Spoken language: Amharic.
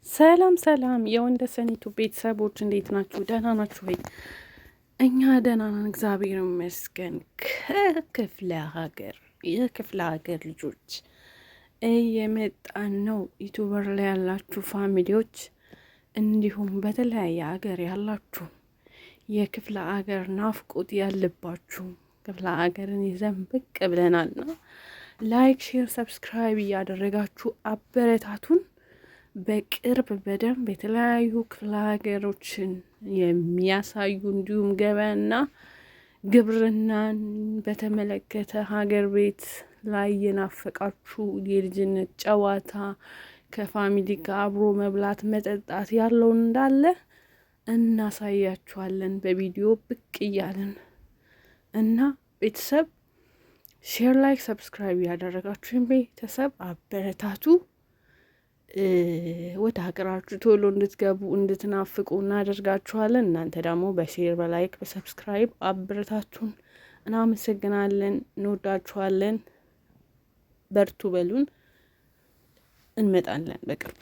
ሰላም ሰላም የወንደሰኒቱ ቤተሰቦች እንዴት ናችሁ? ደህና ናችሁ ወይ? እኛ ደህና ነን፣ እግዚአብሔር ይመስገን። የክፍለ ሀገር ልጆች እየመጣን ነው። ዩቱበር ላይ ያላችሁ ፋሚሊዎች፣ እንዲሁም በተለያየ ሀገር ያላችሁ የክፍለ ሀገር ናፍቆት ያለባችሁ ክፍለ ሀገርን ይዘን ብቅ ብለናልና ላይክ፣ ሼር፣ ሰብስክራይብ እያደረጋችሁ አበረታቱን። በቅርብ በደንብ የተለያዩ ክፍለ ሀገሮችን የሚያሳዩ እንዲሁም ገበያና ግብርናን በተመለከተ ሀገር ቤት ላይ የናፈቃችሁ የልጅነት ጨዋታ ከፋሚሊ ጋር አብሮ መብላት መጠጣት ያለውን እንዳለ እናሳያችኋለን በቪዲዮ ብቅ እያለን እና ቤተሰብ ሼር፣ ላይክ፣ ሰብስክራይብ ያደረጋችሁን ቤተሰብ አበረታቱ። ወደ ሀገራችሁ ቶሎ እንድትገቡ እንድትናፍቁ እናደርጋችኋለን። እናንተ ደግሞ በሼር በላይክ በሰብስክራይብ አበረታቱን። እናመሰግናለን። እንወዳችኋለን። በርቱ በሉን። እንመጣለን በቅርቡ።